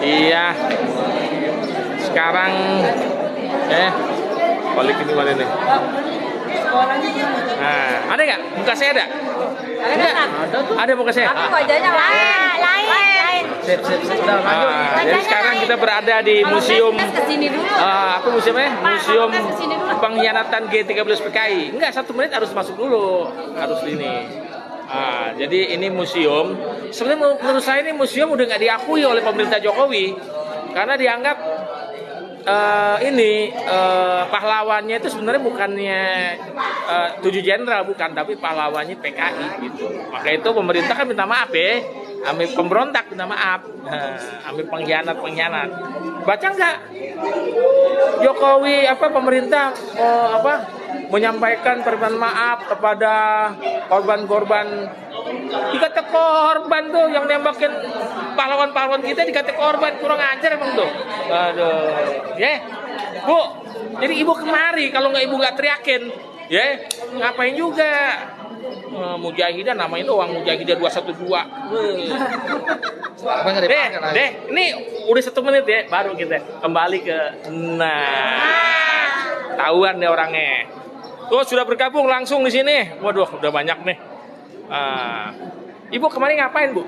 Iya. Sekarang balik ini mana nih? Nah, ada nggak? Muka saya ada? Enggak? Ada muka saya? Tapi wajahnya lain. Sip. Jadi sekarang kita berada di museum. Apa museumnya? Museum Pengkhianatan G13 PKI. Enggak, 1 menit harus masuk dulu. Harus ini. Jadi ini museum. Sebenarnya menurut saya ini museum udah nggak diakui oleh pemerintah Jokowi karena dianggap pahlawannya itu sebenarnya bukannya 7 jenderal, bukan, tapi pahlawannya PKI gitu. Maka itu pemerintah kan minta maaf ya, ambil pemberontak minta maaf, ambil pengkhianat. Baca nggak Jokowi pemerintah menyampaikan permintaan maaf kepada korban-korban. Dikata korban tuh yang nembakin pahlawan-pahlawan kita, dikata korban, kurang ajar emang tuh. Aduh, Bu. Jadi ibu kemari, kalau ibu nggak teriakin, ngapain juga? Mujahidah namanya doang, Mujahidah 212. Deh, ini udah 1 menit ya, baru kita kembali ke tahuan deh orangnya. Tuh sudah bergabung langsung di sini. Waduh, udah banyak nih. Ibu kemarin ngapain, Bu?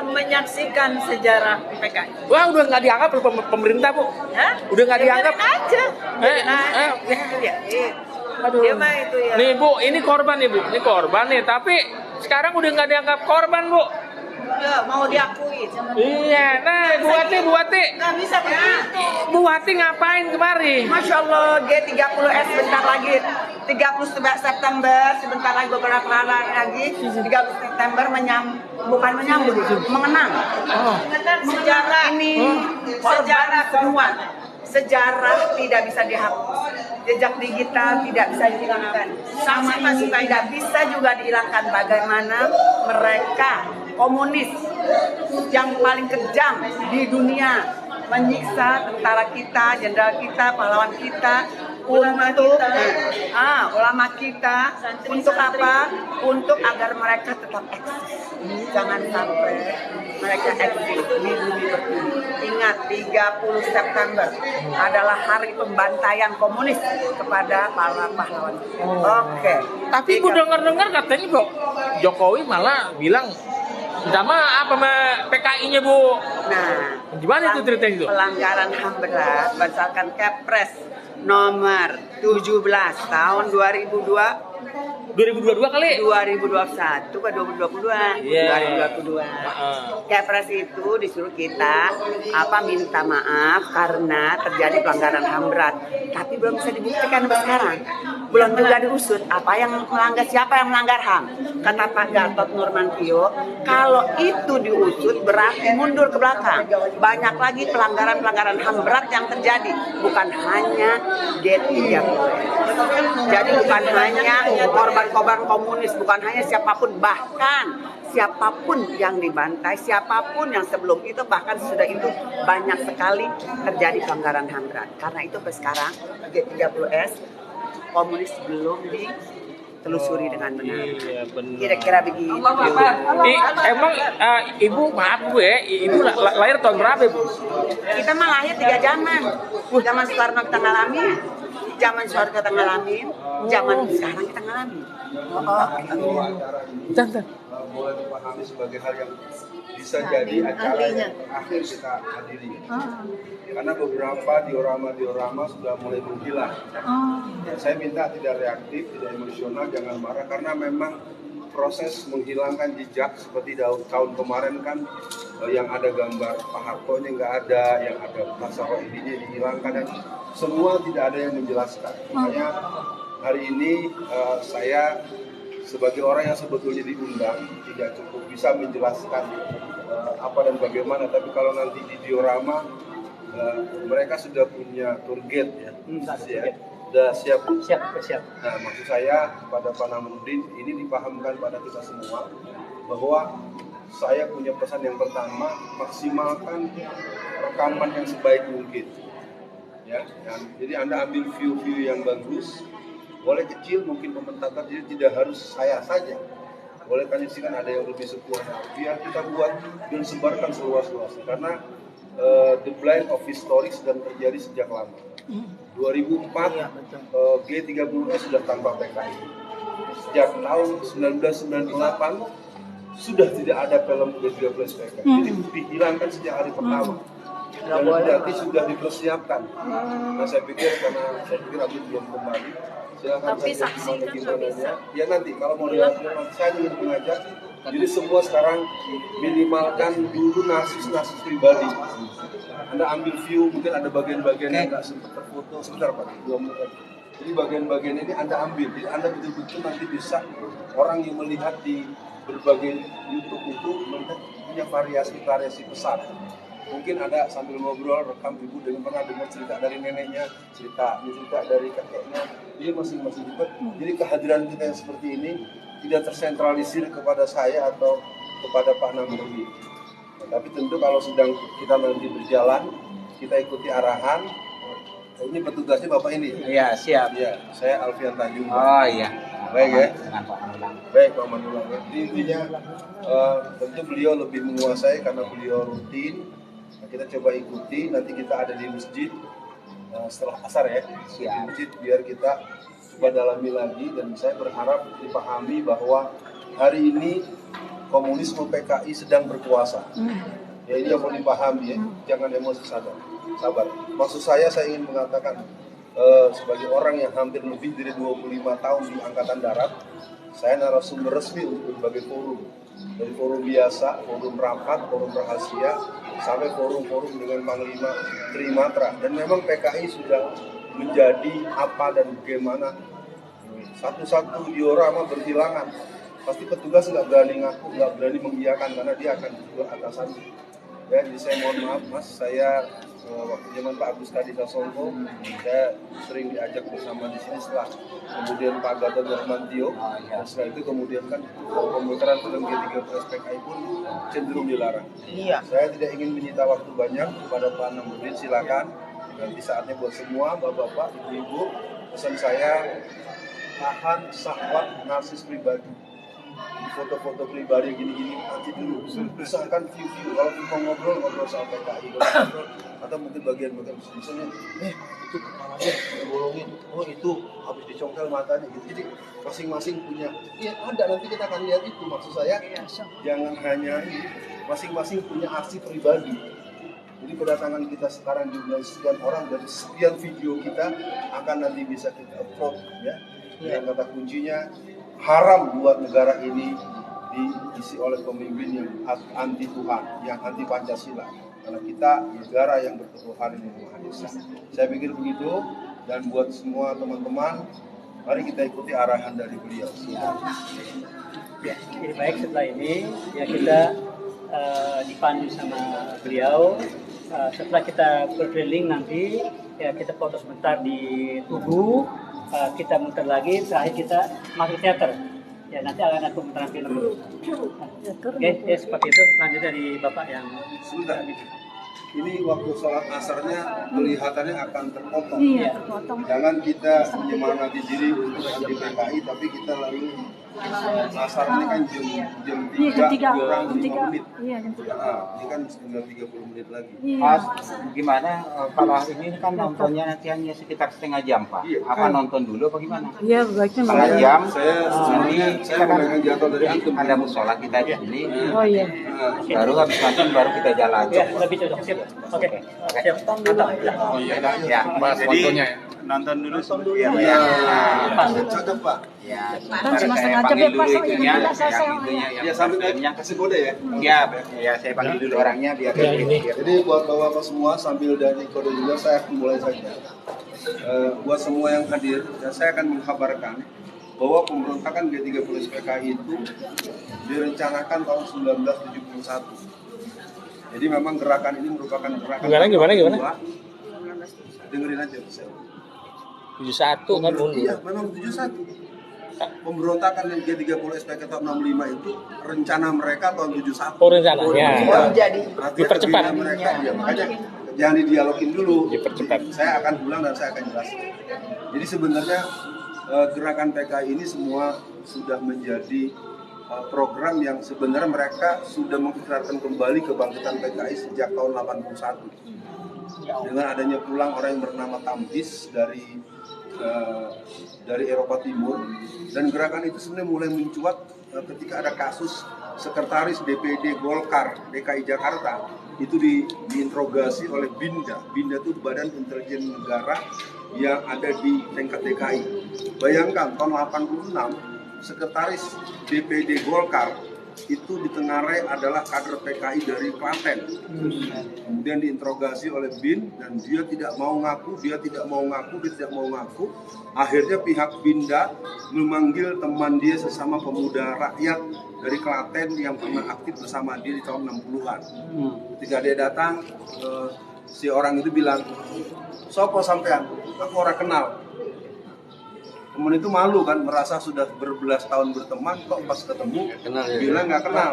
Menyaksikan sejarah PKI. Wah, udah nggak dianggap pemerintah, Bu? Hah? Udah nggak dianggap aja. Aduh. Dia mah itu ya. Nih, Bu, ini korban nih, Bu. Ini korban nih, tapi sekarang udah nggak dianggap korban, Bu. Ya, mau diakui. Iya, nah, Bu Wati. Nggak bisa begitu. Bu Wati ngapain kemari? Masya Allah, G30S sebentar lagi 30 September, sebentar lagi beberapa hari lagi 30 September mengenang. Sejarah ini, sejarah semua. Sejarah tidak bisa dihapus, jejak digital tidak bisa dihilangkan, sama ini tidak bisa juga dihilangkan. Bagaimana mereka komunis yang paling kejam di dunia menyiksa tentara kita, jenderal kita, pahlawan kita, ulama kita, untuk apa? Untuk agar mereka tetap eksis. Jangan sampai mereka eksis di bumi pertiwi. Ingat, 30 September adalah hari pembantaian komunis kepada para pahlawan. Oke. Tapi Ibu dengar katanya kok Jokowi malah bilang minta maaf sama PKI-nya, Bu. Nah, gimana itu ceritanya itu? Pelanggaran HAM berat berdasarkan Kepres nomor 17 tahun 2022 kali? 2021 ke 2022. 2022. Kepres itu disuruh kita minta maaf karena terjadi pelanggaran HAM berat. Tapi belum bisa dibuktikan sampai sekarang. Belum juga diusut siapa yang melanggar HAM. Kata Pak Gatot Nurmantio, kalau itu diusut berarti mundur ke belakang. Banyak lagi pelanggaran HAM berat yang terjadi, bukan hanya G30. Jadi bukan hanya korban komunis, bukan hanya siapapun, bahkan siapapun yang dibantai, siapapun yang sebelum itu, bahkan sudah itu banyak sekali terjadi pelanggaran HAM berat. Karena itu sampai sekarang G30S komunis belum ditelusuri dengan benar. Iya, benar. Kira-kira begitu. Emang Ibu, maaf Bu ya, Ibu lahir tahun berapa, Bu? Kita mah lahir 3 zaman. Zaman Soekarno kita ngalamin, zaman Soeharto kita ngalamin, zaman sekarang kita ngalamin. Boleh dipahami sebagai hal yang bisa jadi acara yang akhir kita hadiri. Karena beberapa diorama sudah mulai menghilang. Saya minta tidak reaktif, tidak emosional, jangan marah, karena memang proses menghilangkan jejak seperti tahun kemarin kan yang ada gambar Pak Hartonya nggak ada, yang ada Pasaro ininya dihilangkan, dan semua tidak ada yang menjelaskan. Makanya hari ini saya sebagai orang yang sebetulnya diundang tidak cukup bisa menjelaskan apa dan bagaimana, tapi kalau nanti di diorama mereka sudah punya tour guide ya, sudah siap. Nah, maksud saya kepada Pak Namuddin ini dipahamkan pada kita semua bahwa saya punya pesan yang pertama, maksimalkan rekaman yang sebaik mungkin. Ya, jadi Anda ambil view yang bagus. Boleh kecil mungkin komentator, jadi tidak harus saya saja, boleh kan isi kan ada yang lebih sempurna. Biar kita buat dan sebarkan seluas-luasnya karena the blind of history sedang terjadi sejak lama. 2004 G30S sudah tanpa PKI. Sejak tahun 1998 sudah tidak ada film G30S PKI. Jadi dihilangkan sejak hari pertama. Dan berarti sudah dipersiapkan. Nah saya pikir Abid belum kembali. Silakan Tapi saja saksi kan gimana bisa. ya nanti kalau mau dilakukan saya ingin mengajak. Jadi semua sekarang minimalkan dulu nasis pribadi. Anda ambil view, mungkin ada bagian-bagian yang nggak sempat terfoto. Sebentar Pak, 2 menit lagi. Jadi bagian-bagian ini Anda ambil. Jadi Anda betul-betul nanti bisa orang yang melihat di berbagai YouTube itu melihat punya variasi besar. Mungkin ada sambil ngobrol rekam ibu dengan pernah dengar cerita dari neneknya, cerita dari kakeknya, dia masing-masing juga. Jadi kehadiran kita yang seperti ini tidak tersentralisir kepada saya atau kepada Pak Namurdi. Nah, tapi tentu kalau sedang kita nanti berjalan, kita ikuti arahan. Ini petugasnya Bapak ini. Iya, siap. Iya, saya Alfian Tanjung. Oh iya. Baik ya. Dengan Pak Manulang. Baik Pak Manulang. Jadi intinya tentu beliau lebih menguasai karena beliau rutin. Nah, kita coba ikuti, nanti kita ada di masjid setelah asar ya. Di masjid biar kita coba dalami lagi dan saya berharap dipahami bahwa hari ini komunisme PKI sedang berkuasa. Ya ini yang mau dipahami ya, jangan emosi sabar. Maksud saya ingin mengatakan sebagai orang yang hampir lebih dari 25 tahun di Angkatan Darat, saya narasumber resmi untuk berbagai forum. Dari forum biasa, forum rapat, forum rahasia, sampai forum-forum dengan Panglima Trimatra. Dan memang PKI sudah menjadi apa dan bagaimana. Satu-satu diorama berhilangan. Pasti petugas nggak berani ngaku, nggak berani mengiyakan karena dia akan keluar atasan. Ya, jadi saya mohon maaf Mas, saya waktu zaman Pak Agus Kadi Sasongko, saya sering diajak bersama di sini setelah kemudian Pak Gatot Nurmantio, dan setelah itu kemudian kan pemutaran film G30S PKI pun cenderung dilarang. Iya. Saya tidak ingin menyita waktu banyak kepada Pak Namudin, silakan. Nanti saatnya buat semua, bapak-bapak, ibu-ibu, pesan saya tahan syahwat narsis pribadi. Di foto-foto pribadi gini-gini nanti dulu usahakan view kalau mau ngobrol soal PKI atau mungkin bagian-bagian misalnya itu kepalanya dibolongin, oh itu habis dicongkel matanya gitu. Jadi masing-masing punya ada, nanti kita akan lihat itu. Maksud saya jangan hanya ini, masing-masing punya aksi pribadi. Jadi kedatangan kita sekarang jumlah sekian orang dari sekian video kita akan nanti bisa kita upload ya. Yang kata kuncinya haram buat negara ini diisi oleh pemimpin yang anti Tuhan, yang anti Pancasila. Karena kita negara yang berketuhanan yang Maha Esa. Saya pikir begitu, dan buat semua teman-teman, mari kita ikuti arahan dari beliau. Ya, jadi baik setelah ini ya kita dipandu sama beliau. Setelah kita berkeliling nanti ya kita foto sebentar di Tugu. Kita muter lagi, terakhir kita masuk teater. Ya nanti akan ada pemutaran film. Oke, ya seperti itu. Lanjut dari Bapak yang Sebentar. Ini waktu sholat asarnya kelihatannya akan terpotong. Iya, terpotong. Jangan kita menyemangati diri untuk anti PKI, tapi kita lalu asar ini kan jam 3 kurang 5 menit. Iya, jam 3. Nah, ini kan tinggal 30 menit lagi. Mas, gimana kalau ini kan nontonnya nanti hanya sekitar setengah jam Pak? Iya. Apa nonton dulu apa gimana? Iya, baiknya Setengah jam, Saya kita kan mendengar jatuh dari antum. ada musola kita di sini, Oh iya. baru habis nonton baru kita jalan. ya lebih cocok. Siap. Oke. Siap. Mantap. Oh iya, ya. Jadi nonton dulu Ya. Cocok Pak. Ya, Kan cuma saya setengah jam panggil ya, dulu Pak. itunya, Yang saya yang itunya, Ya sampai yang kasih kode ya. ya saya panggil dulu orangnya biar Jadi buat bapak-bapak semua sambil dari kode juga saya akan mulai saja. Buat semua yang hadir, ya, saya akan mengkabarkan bahwa pemberontakan G30S PKI itu direncanakan tahun 1971. Jadi memang gerakan ini merupakan gerakan Gimana? kedua. Dengerin aja saya. 71 kan dulu. Iya, memang 71. Pemberontakan yang G30S PKI tahun 65 itu rencana mereka tahun 71. Oh, rencananya. Jadi Dipercepat. Mereka, ya, makanya jangan didialogin dulu. Dipercepat. Saya akan ulang dan saya akan jelaskan. Jadi sebenarnya gerakan PKI ini semua sudah menjadi program yang sebenarnya mereka sudah mengikrarkan kembali kebangkitan PKI sejak tahun 81 dengan adanya pulang orang yang bernama Tamhis dari Eropa Timur, dan gerakan itu sebenarnya mulai mencuat ketika ada kasus sekretaris DPD Golkar DKI Jakarta itu diinterogasi oleh BINDA. BINDA itu Badan Intelijen Negara yang ada di tingkat DKI. Bayangkan tahun 86 sekretaris DPD Golkar itu ditengarai adalah kader PKI dari Klaten. Kemudian diinterogasi oleh BIN dan dia tidak mau ngaku. Akhirnya pihak BINDA memanggil teman dia sesama pemuda rakyat dari Klaten yang pernah aktif bersama dia di tahun 60-an. Ketika dia datang, si orang itu bilang, "Sopo sampean? Aku orang kenal." Temen itu malu kan, merasa sudah berbelas tahun berteman, kok pas ketemu bilang nggak kenal.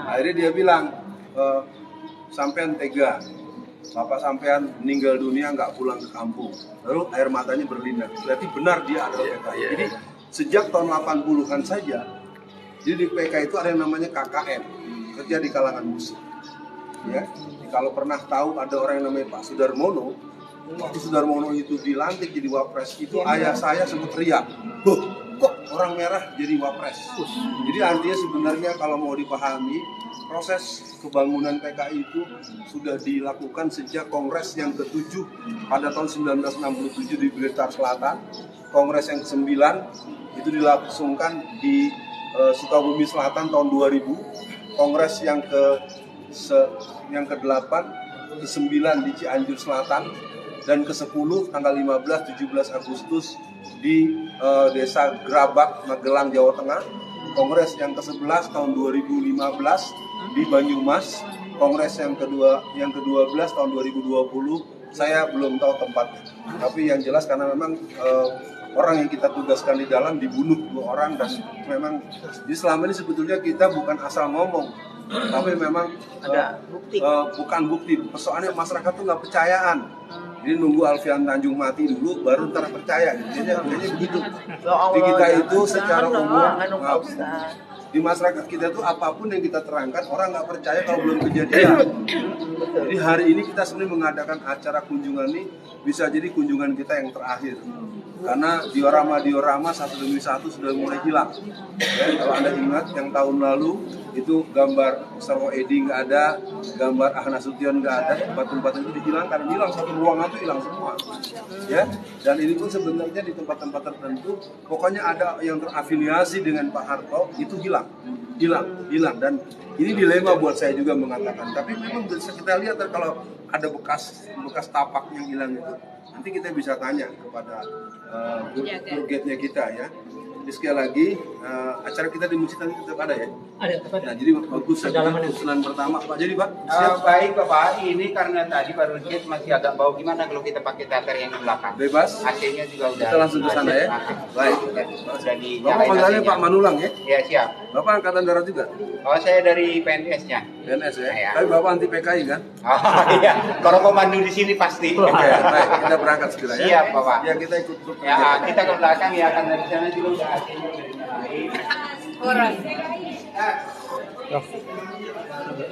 Akhirnya dia bilang, "Sampean tega, bapak sampean meninggal dunia nggak pulang ke kampung." Lalu air matanya berlinang. Berarti benar dia adalah PKI. Jadi sejak tahun 80-an saja, jadi di PKI itu ada yang namanya KKN, kerja di kalangan musik. Ya, kalau pernah tahu ada orang yang namanya Pak Sudarmono, waktu Sudarmono itu dilantik jadi wapres, itu ayah saya sempat teriak, kok orang merah jadi wapres? Jadi artinya sebenarnya kalau mau dipahami, proses kebangunan PKI itu sudah dilakukan sejak Kongres yang ke-7 pada tahun 1967 di Blitar Selatan, Kongres yang ke-9 itu dilangsungkan di Sukabumi Selatan tahun 2000, Kongres yang ke-8, ke-9 di Cianjur Selatan, dan ke-10 tanggal 15-17 Agustus di Desa Grabak, Magelang, Jawa Tengah. Kongres yang ke-11 tahun 2015 di Banyumas. Kongres yang ke-12 tahun 2020, saya belum tahu tempatnya. Tapi yang jelas karena memang orang yang kita tugaskan di dalam dibunuh 2 orang, dan memang di selama ini sebetulnya kita bukan asal ngomong, tapi memang ada bukti. Bukan bukti. Persoalannya masyarakat tuh nggak percayaan. Jadi nunggu Alfian Tanjung mati dulu, baru ntar percaya. Jadi begitu. Di kita itu secara umum, di masyarakat kita itu apapun yang kita terangkan, orang nggak percaya kalau belum kejadian. Jadi hari ini kita sebenarnya mengadakan acara kunjungan ini, bisa jadi kunjungan kita yang terakhir. Karena diorama satu demi satu sudah mulai hilang. Ya, kalau Anda ingat yang tahun lalu itu gambar Sarwo Edi nggak ada, gambar Ahna Sution nggak ada, patung-patung itu dihilangkan, hilang satu ruangan itu hilang semua. Ya, dan ini pun sebenarnya di tempat-tempat tertentu, pokoknya ada yang terafiliasi dengan Pak Harto itu hilang. Dan ini dilema buat saya juga mengatakan. Tapi memang bisa kita lihat kalau ada bekas tapak yang hilang itu, nanti kita bisa tanya kepada tour guide-nya kita ya. Jadi sekali lagi, acara kita di masjid nanti tetap ada ya? Ada, tetap ada. Nah, jadi bagus saja usulan pertama Pak. Jadi Pak, baik Bapak, ini karena tadi Pak Rujit masih agak bau, gimana kalau kita pakai teater yang di belakang? Bebas. AC-nya juga udah. Kita langsung ke sana ya. Baik. Sudah di. Bapak panggilannya Pak Manulang ya? Ya siap. Bapak Angkatan Darat juga? Oh saya dari PNS-nya. PNS ya? Ya. Tapi Bapak anti PKI kan? Oh iya, kalau komando di sini pasti. Oke, baik. Kita berangkat segera ya. Siap Bapak. Ya kita ikut grup. Ya kita ke belakang ya, karena di sana juga udah AC-nya udah nyalain.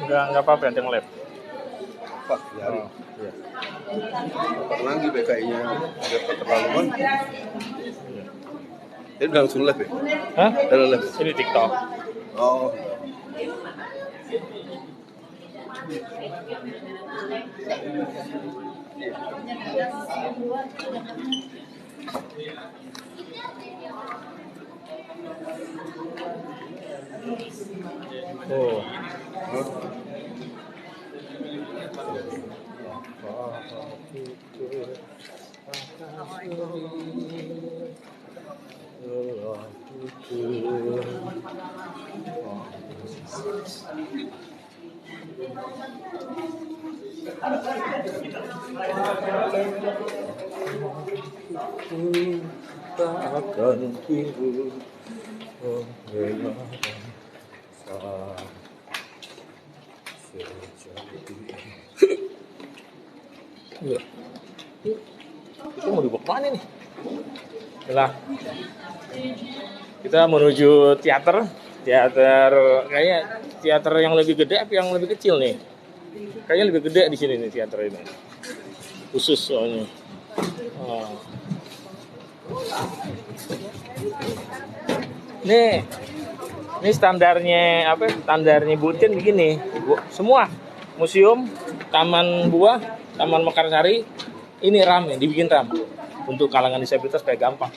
Enggak apa-apa, nanti nge-live. Pak, ya. Pak lagi PKI-nya ada keterlaluan. Ini udah langsung live ya? Hah? Udah live. Ini TikTok. Oh. Oh. Akan hidup Iya. Itu mau dibawa kemana nih? Yalah. Kita menuju teater Teater kayaknya teater yang lebih gede apa yang lebih kecil nih? Kayaknya lebih gede di sini nih teater ini. Khusus soalnya. Oh. Ini standarnya apa? Standarnya Butin begini. Semua museum, taman buah, taman Mekarsari ini ram ya, dibikin ram untuk kalangan disabilitas supaya gampang.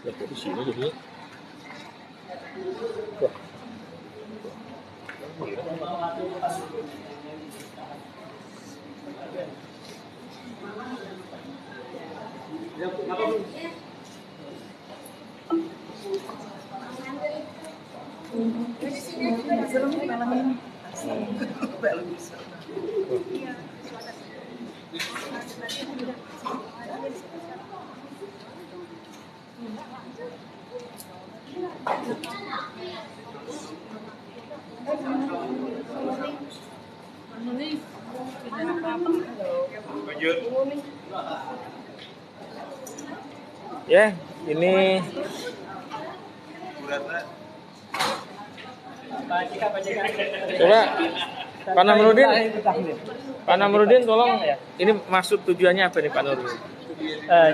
Di sini jadi. Wah. Ya, ini coba Pak Namarudin tolong ini maksud tujuannya apa nih Pak Namarudin?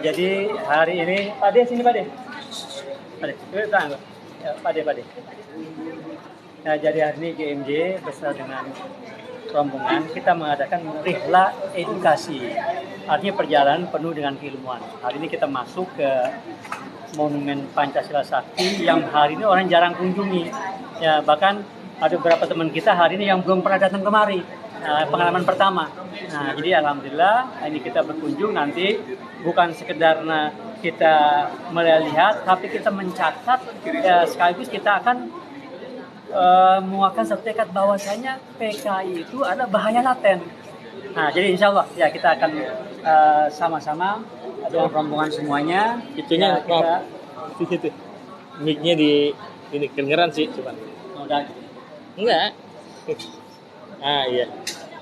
Jadi hari ini Pak De sini Pak De. Pak De. Nah, jadi hari ini GMJ bersama dengan rombongan kita mengadakan rihla edukasi. Artinya perjalanan penuh dengan keilmuan. Hari ini kita masuk ke Monumen Pancasila Sakti yang hari ini orang jarang kunjungi. Ya, bahkan ada beberapa teman kita hari ini yang belum pernah datang kemari. Pengalaman pertama. Nah, jadi alhamdulillah ini kita berkunjung nanti bukan sekedar kita melihat, tapi kita mencatat ya, sekaligus kita akan menguatkan satu tekad bahwasanya PKI itu ada bahaya laten. Nah, jadi insya Allah ya kita akan sama-sama dengan rombongan semuanya. Itunya ya, kita di situ. Mic-nya di ini kedengeran sih, coba. Enggak. Ah iya.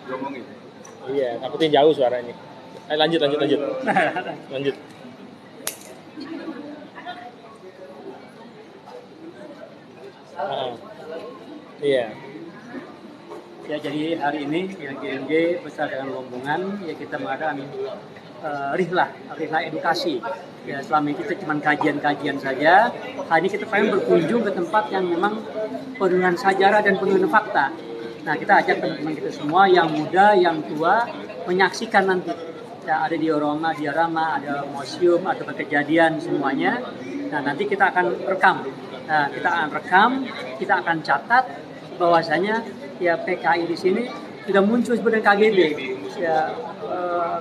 Ngomongin. Iya, takutnya jauh suaranya. Lanjut. Lanjut. Iya. Ya, jadi hari ini ya, GMJ bersama dengan rombongan ya kita mengadakan rihla edukasi. Ya, selama ini kita cuma kajian-kajian saja. Hari ini kita pengen berkunjung ke tempat yang memang penuh dengan sejarah dan penuh dengan fakta. Nah, kita ajak teman-teman kita semua yang muda, yang tua menyaksikan nanti. Ya, ada diorama, ada museum, ada kejadian semuanya. Nah, nanti kita akan rekam. Nah, kita akan catat bahwasanya ya PKI di sini sudah muncul sebenarnya KGB, ya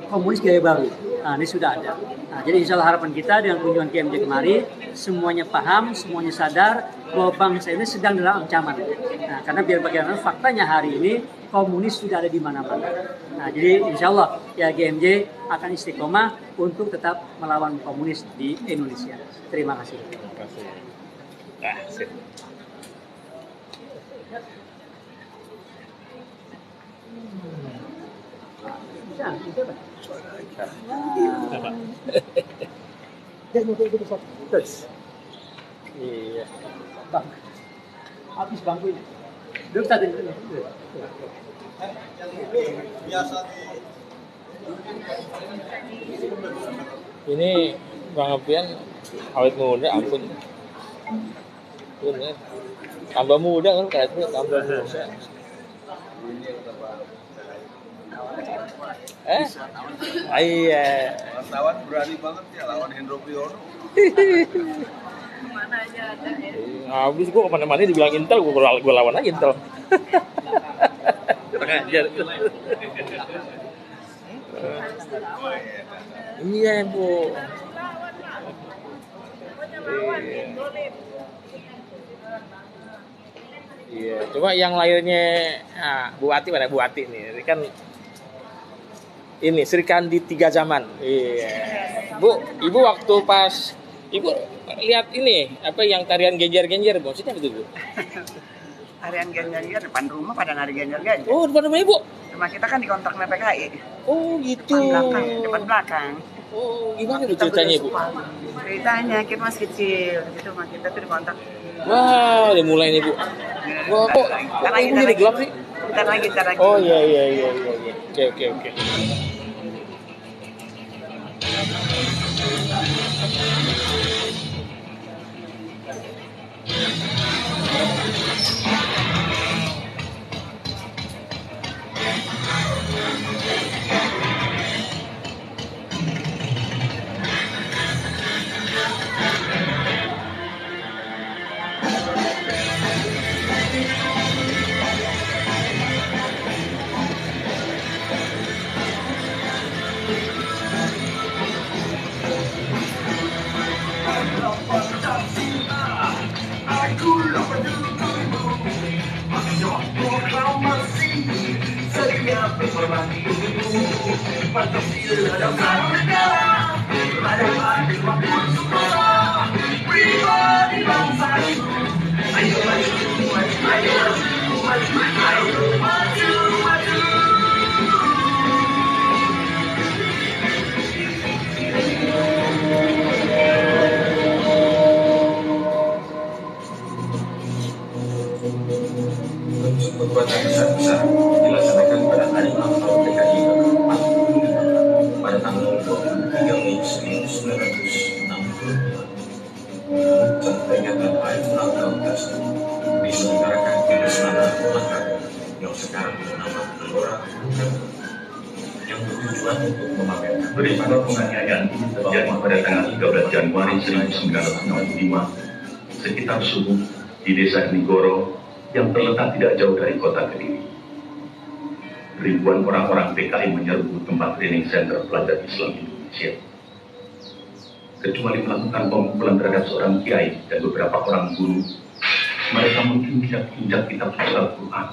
komunis gaya baru. Nah, ini sudah ada. Nah, jadi insya Allah harapan kita dengan kunjungan KMJ kemari semuanya paham, semuanya sadar bahwa bangsa ini sedang dalam ancaman. Nah, karena biar bagaimana faktanya hari ini komunis sudah ada di mana-mana. Nah, jadi insya Allah ya GMJ akan istiqomah untuk tetap melawan komunis di Indonesia. Terima kasih. Sip. Iya. Bang, habis bangkunya. Duduk tadi. Ini Bang Apian awet muda, ampun. Bener. Tambah muda kan kayaknya tambah muda. Iya. Wartawan berani banget ya lawan Hendro Priyono. Mana aja ada ya. Habis gua kemana-mana dibilang Intel, gua lawan aja Intel. Kurang ajar. Iya, Bu. Iya, coba yang lahirnya Bu Ati mana? Bu Ati nih, ini kan ini Sri Kandi 3 zaman. Iya. Bu, Ibu waktu pas Ibu lihat ini apa yang tarian genjer-genjer, maksudnya betul Bu? Harian ganjar depan rumah pada nari ganjar. Oh, depan rumah Ibu? Rumah kita kan di kontraknya PKI. Oh, gitu. Depan belakang. Oh, gimana tuh ceritanya Ibu? Ceritanya kita masih kecil, itu rumah kita tuh di kontrak. Wah, udah mulai nih Bu. Wah, kok Ibu jadi gelap sih? Bentar lagi. Oh iya. Oke. Untuk perbuatan besar-besar dilaksanakan pada hari ulang tahun PKI ke-4 pada tanggal 23 Mei 1962. Puncak peringatan hari ulang tahun tersebut diselenggarakan di Istana Mataram yang sekarang bernama Gelora Bung Karno, yang bertujuan untuk memamerkan peristiwa penganiayaan ini terjadi pada tanggal 13 Januari 1965 sekitar subuh di Desa Nigoro yang terletak tidak jauh dari kota Kediri. Ribuan orang-orang PKI menyerbu tempat training center pelajar Islam Indonesia. Kecuali melakukan pemukulan terhadap seorang kiai dan beberapa orang guru, mereka menginjak-injak kitab suci Al-Quran.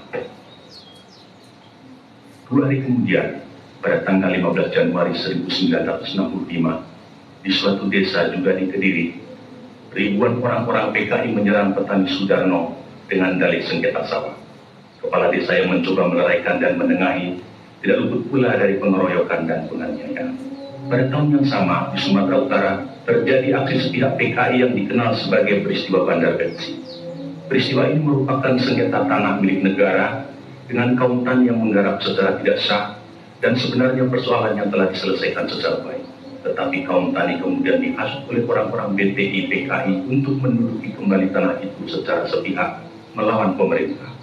2 hari kemudian, pada tanggal 15 Januari 1965, di suatu desa juga di Kediri, ribuan orang-orang PKI menyerang petani Sudarno dengan dalih sengketa sawah. Kepala desa yang mencoba meleraikan dan menengahi tidak luput pula dari pengeroyokan dan penganiayaan. Pada tahun yang sama, di Sumatera Utara, terjadi aksi sepihak PKI yang dikenal sebagai peristiwa Bandar Bentsi. Peristiwa ini merupakan sengketa tanah milik negara dengan kaum tani yang menggarap secara tidak sah, dan sebenarnya persoalannya telah diselesaikan secara baik. Tetapi kaum tani kemudian dihasut oleh orang-orang BTI PKI untuk menduduki kembali tanah itu secara sepihak melawan pemerintah.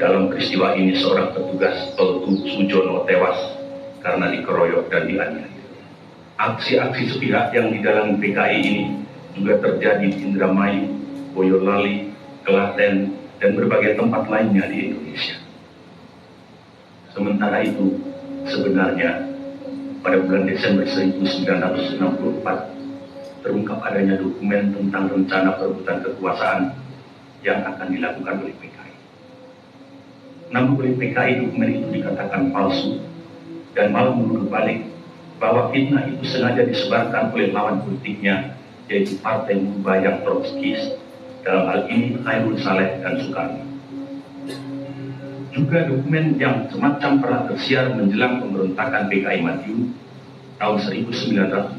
Dalam peristiwa ini seorang petugas Peltu Sujono tewas karena dikeroyok dan dianiaya. Aksi-aksi sepihak yang didalangi PKI ini juga terjadi di Indramayu, Boyolali, Klaten, dan berbagai tempat lainnya di Indonesia. Sementara itu, sebenarnya pada bulan Desember 1964 terungkap adanya dokumen tentang rencana perebutan kekuasaan yang akan dilakukan oleh PKI. Namun oleh PKI dokumen itu dikatakan palsu dan malah menuduh balik bahwa fitnah itu sengaja disebarkan oleh lawan politiknya, yaitu Partai Mubaya Trotskis, dalam hal ini Khairul Saleh dan Soekarno. Juga dokumen yang semacam pernah tersiar menjelang pemberontakan PKI Madiun tahun 1948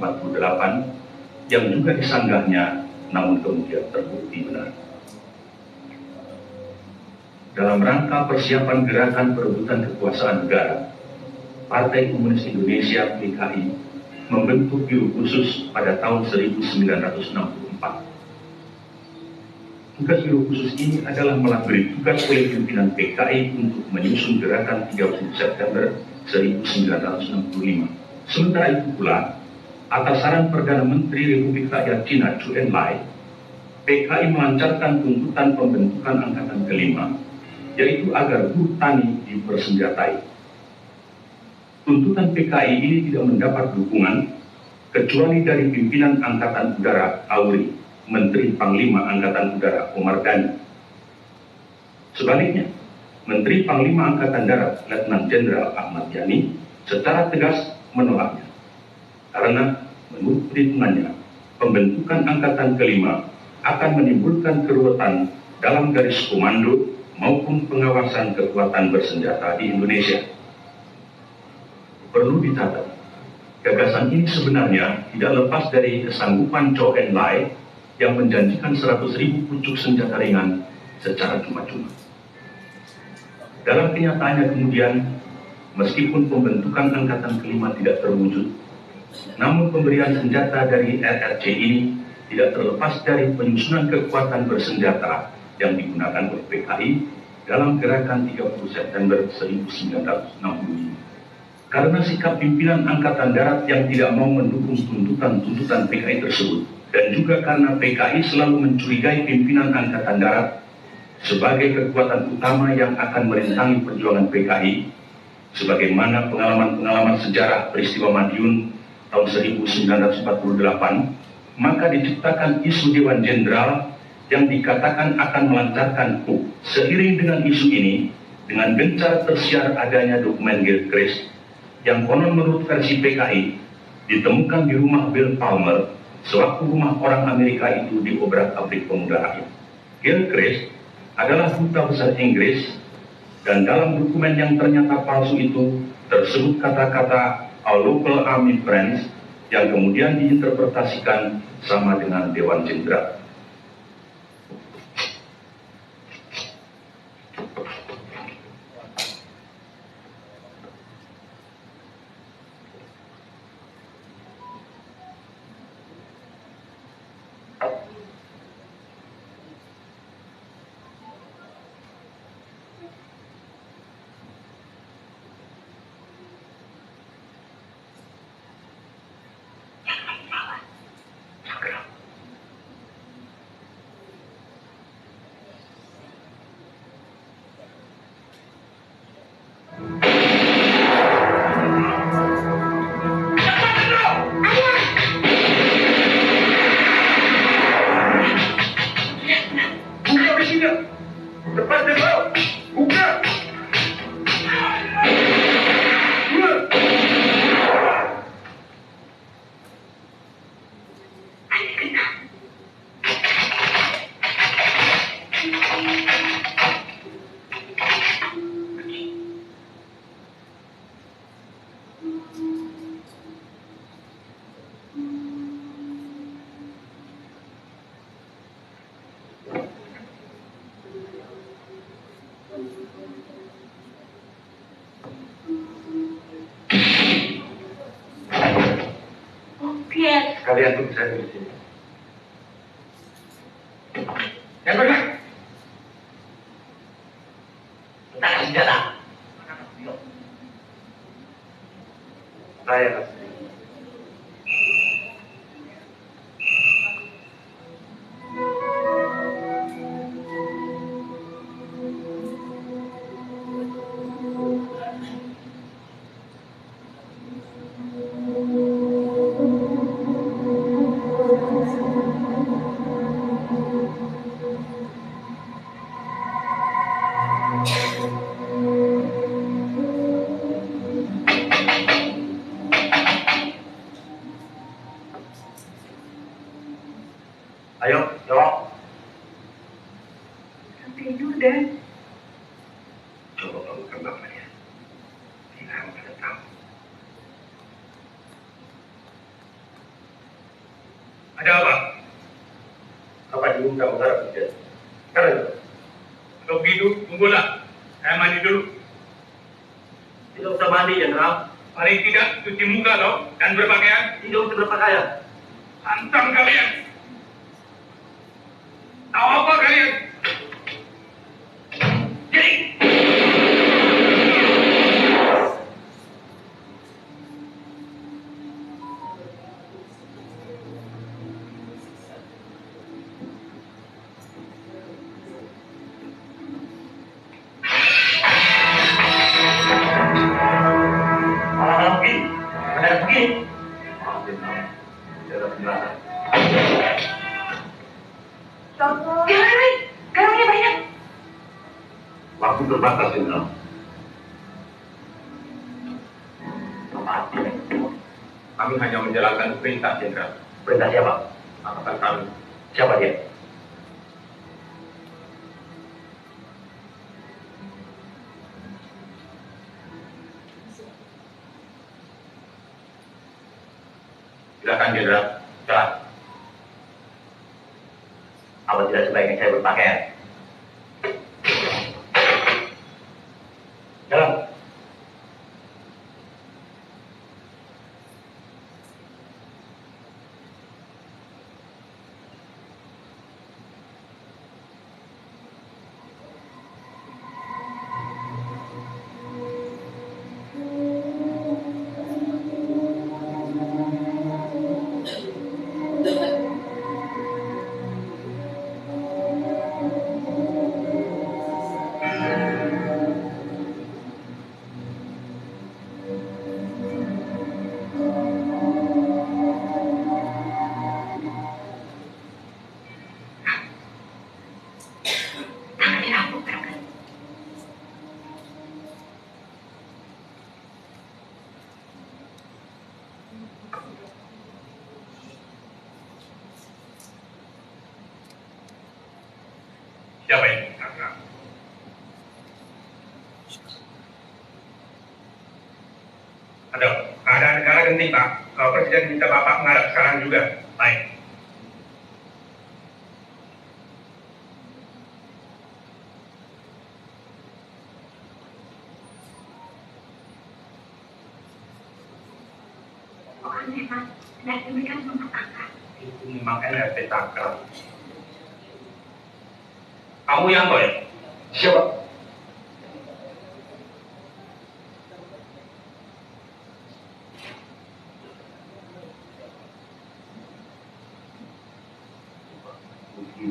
yang juga disanggahnya namun kemudian terbukti benar. Dalam rangka persiapan gerakan perebutan kekuasaan negara, Partai Komunis Indonesia PKI membentuk biro khusus pada tahun 1964. Tugas biro khusus ini adalah melabeli tugas oleh pimpinan PKI untuk menyusun gerakan 30 September 1965. Sementara itu pula, atas saran Perdana Menteri Republik Rakyat Cina Zhou Enlai, PKI melancarkan tuntutan pembentukan Angkatan Kelima, yaitu agar buruh tani dipersenjatai. Tuntutan PKI ini tidak mendapat dukungan kecuali dari pimpinan Angkatan Udara Auri, Menteri Panglima Angkatan Udara Omar Dhani. Sebaliknya, Menteri Panglima Angkatan Darat Letnan Jenderal Ahmad Yani secara tegas menolaknya. Karena menurut perhitungannya, pembentukan Angkatan Kelima akan menimbulkan keruwetan dalam garis komando maupun pengawasan kekuatan bersenjata di Indonesia. Perlu dicatat, gagasan ini sebenarnya tidak lepas dari kesanggupan Zhou Enlai yang menjanjikan 100.000 pucuk senjata ringan secara cuma-cuma. Dalam kenyataannya kemudian, meskipun pembentukan Angkatan Kelima tidak terwujud, namun pemberian senjata dari RRC ini tidak terlepas dari penyusunan kekuatan bersenjata yang digunakan oleh PKI dalam gerakan 30 September 1965. Karena sikap pimpinan Angkatan Darat yang tidak mau mendukung tuntutan-tuntutan PKI tersebut, dan juga karena PKI selalu mencurigai pimpinan Angkatan Darat sebagai kekuatan utama yang akan merintangi perjuangan PKI, sebagaimana pengalaman-pengalaman sejarah peristiwa Madiun tahun 1948, maka diciptakan isu Dewan Jenderal yang dikatakan akan melancarkan coup. Seiring dengan isu ini, dengan gencar tersiar adanya dokumen Gilchrist yang konon menurut versi PKI ditemukan di rumah Bill Palmer sewaktu rumah orang Amerika itu diobrak-abrik pemuda rakyat. Gilchrist adalah duta besar Inggris, dan dalam dokumen yang ternyata palsu itu tersebut kata-kata "our local army friends" yang kemudian diinterpretasikan sama dengan Dewan Jenderal. Kalian tunggu saya di sini. Yang benar. Letakkan senjata. Saya kasih. Ayo, jawab. Tidur deh. Coba bangunkan bapaknya. Tidak pada tahu. Ada apa? Apa diminta utara kerja? Sekarang. Kalau begitu, tunggulah. Saya mandi dulu. Tidak usah mandi, Jenderal. Paling tidak cuci muka loh dan berpakaian. Tidak usah berpakaian. Hantam kalian. Tahu apa kalian? Jadi. Waktu terbatas, Jenderal. Kami hanya menjalankan perintah, Jenderal. Perintah siapa? Angkatan kami. Siapa dia? Silakan Jenderal. Jalan. Apa tidak sebaiknya saya berpakaian? Jalan. Siapa ini? Ada keadaan negara genting, Pak. Presiden minta Bapak menghadap sekarang juga. Baik. Itu memang NRPTK. Kamu yang ya? Siapa?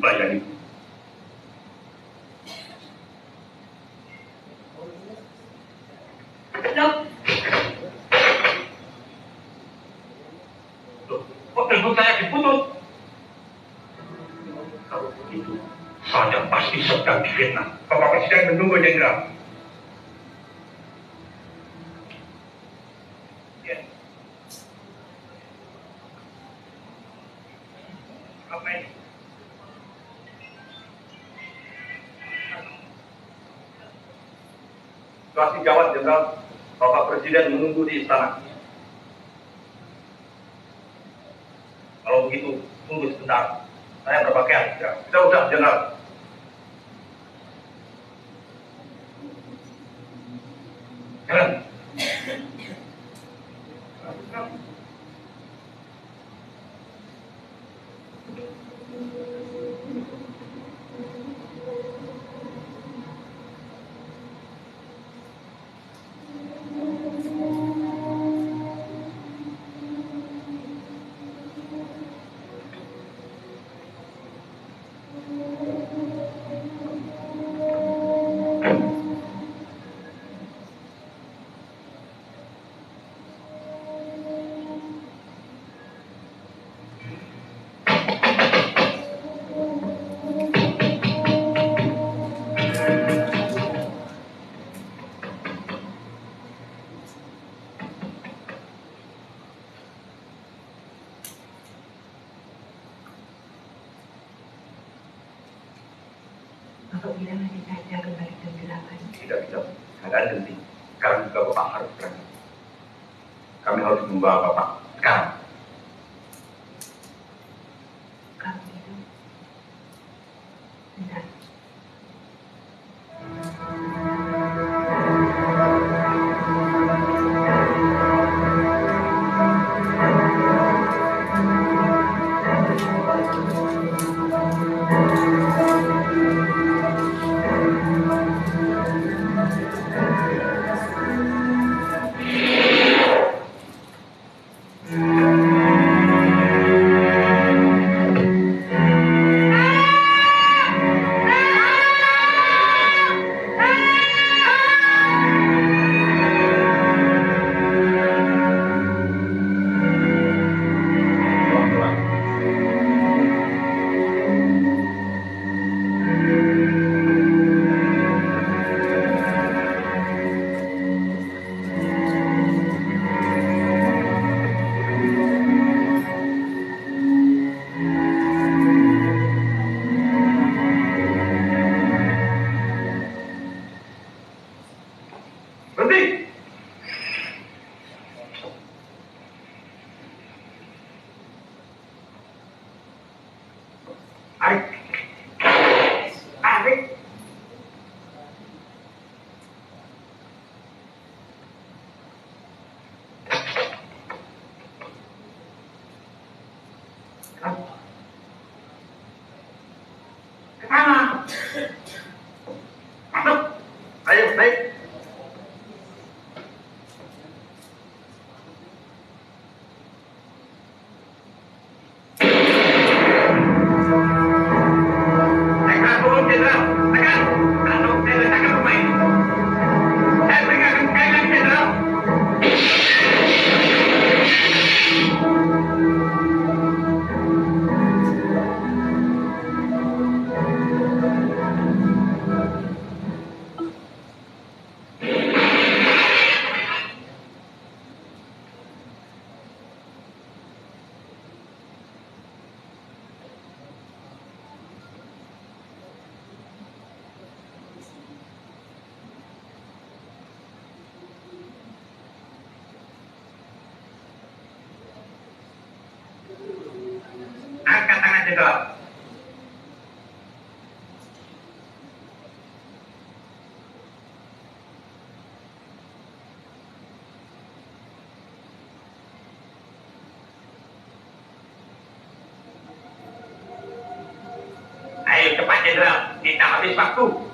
Bayani. Kok telepon saya diputus? Kalau begitu, saya pasti sedang difitnah. Bapak Presiden menunggu, Jenderal. Ya. Apa ini? Kasih jawab, Jenderal. Bapak Presiden menunggu di istana. Kalau begitu, tunggu sebentar. Saya berpakaian. Ya, tidak usah, Jenderal. Jalan. Bapak bilang nanti saja kembali jam 8. Tidak bisa. Keadaan genting. Sekarang juga Bapak harus berangkat. Kami harus membawa Bapak sekarang. Kalau gitu, bentar. Sana. Masuk. Ayo, baik. Tekan turun, Jenderal. Tekan. Masuk, saya letakkan rumah ini. Saya peringatkan sekali lagi, Jenderal. Angkat tangan, Jenderal. Ayo cepat, Jenderal. Kita habis waktu.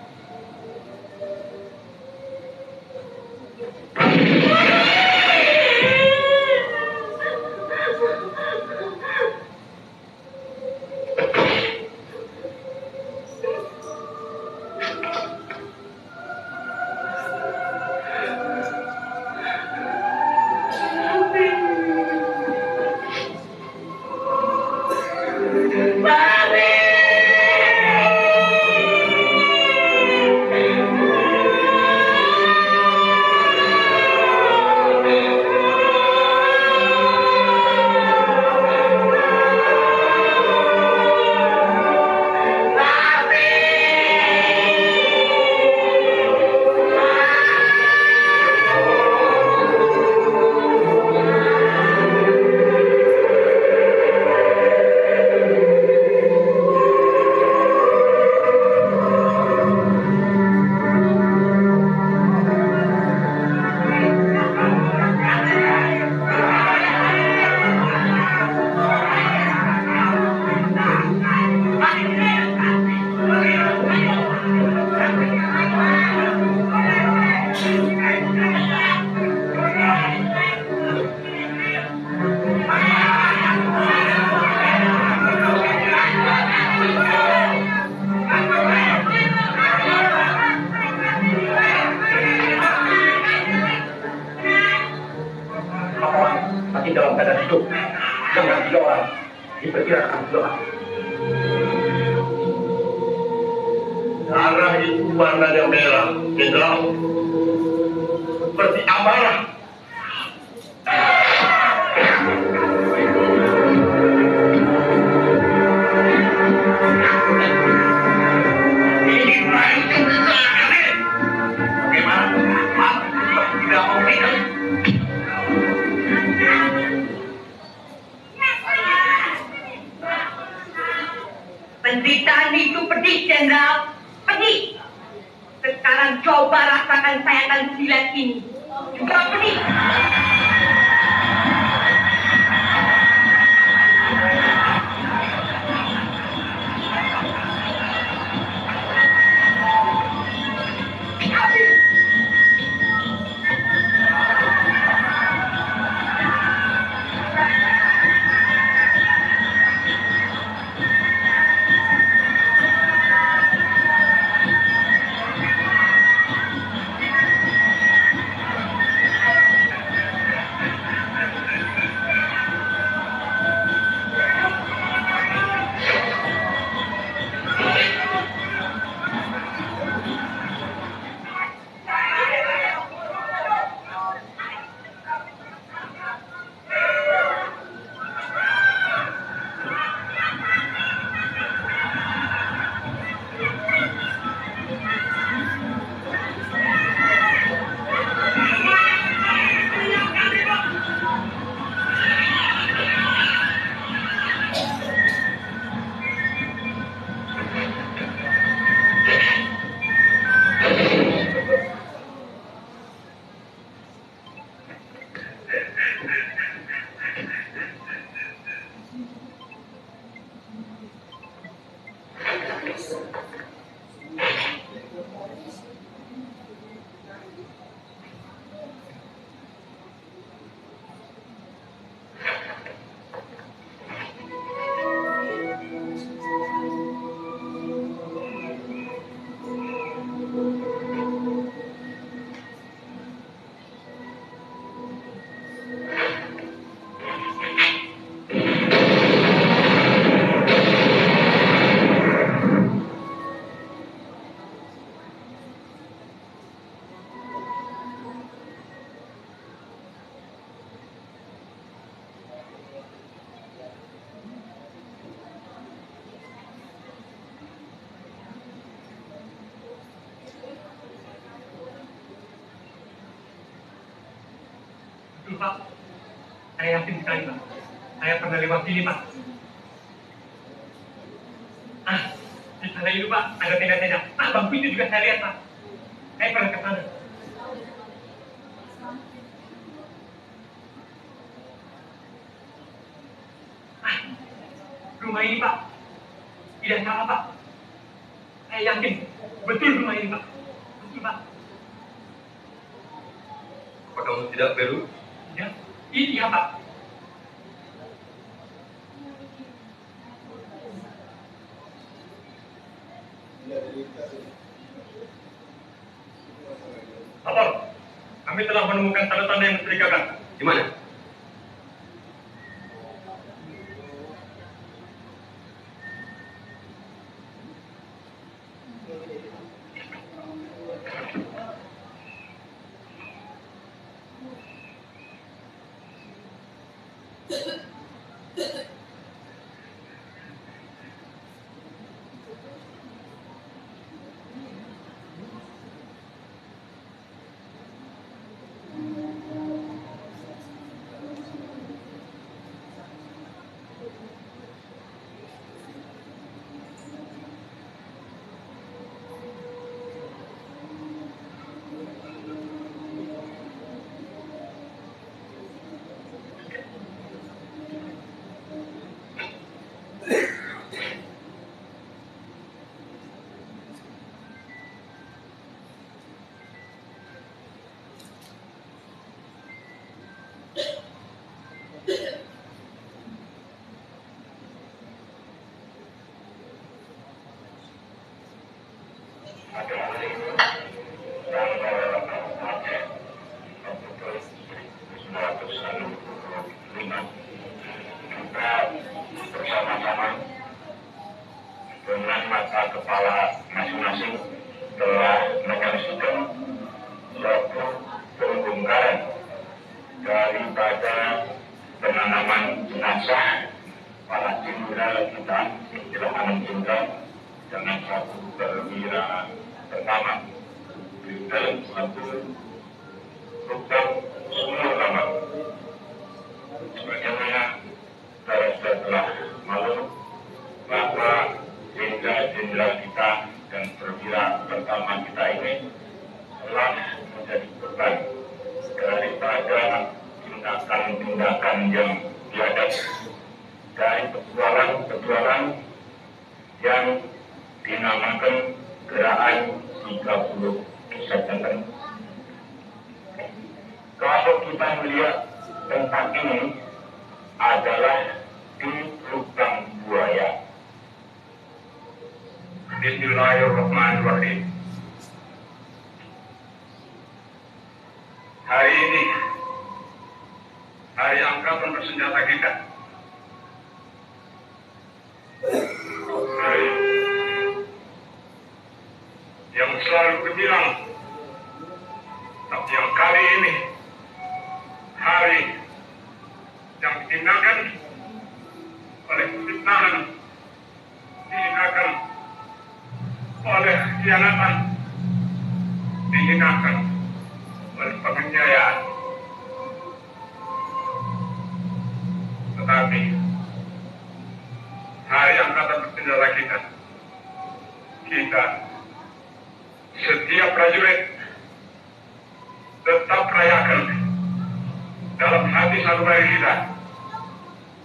Masih dalam keadaan hidup dengan 3 orang diperkirakan sudah mati. Darah itu warnanya merah, Jenderal, seperti amarah. Ini merancang kesalahan. Bagaimana? Tidak mau minum. Penderitaan itu pedih, Jenderal. Pedih. Sekarang coba rasakan sayatan silat ini. Juga pedih. Pak. Saya yakin sekali, Pak. Saya pernah lewat sini, Pak. Ah, di sana itu, Pak, ada tenda-tenda. Ah, bangku itu juga saya lihat, Pak. Saya pernah ke sana. Ah, rumah ini, Pak, tidak salah, Pak. Saya yakin, betul rumah ini, Pak. Betul, Pak. Apa kamu tidak perlu? Ya, iya, Pak. Lapor, kami telah menemukan tanda-tanda yang mencurigakan. Di mana? Bersama-sama dengan mata kepala masing-masing telah menyaksikan suatu pembongkaran daripada penanaman jenazah para jenderal kita telah menunjukkan dengan satu perwira pertama di dalam suatu program sumur lama. Sebagaimana saudara telah maklum bahwa jenderal kita dan perwira pertama kita ini telah menjadi korban daripada tindakan-tindakan yang biadab dari petualang yang dinamakan Gerakan 30 September. Kalau kita melihat tempat ini adalah di lubang buaya. Bismillahirrahmanirrahim. Hari ini hari angkatan bersenjata kita. Hari yang selalu gemilang, tapi yang kali ini hari yang ditinggalkan oleh fitnahan, dihinakan oleh khianatan, dihinakan oleh penganiayaan. Tetapi hari angkatan bersenjata kita setiap prajurit tetap rayakan dalam hati saudara kita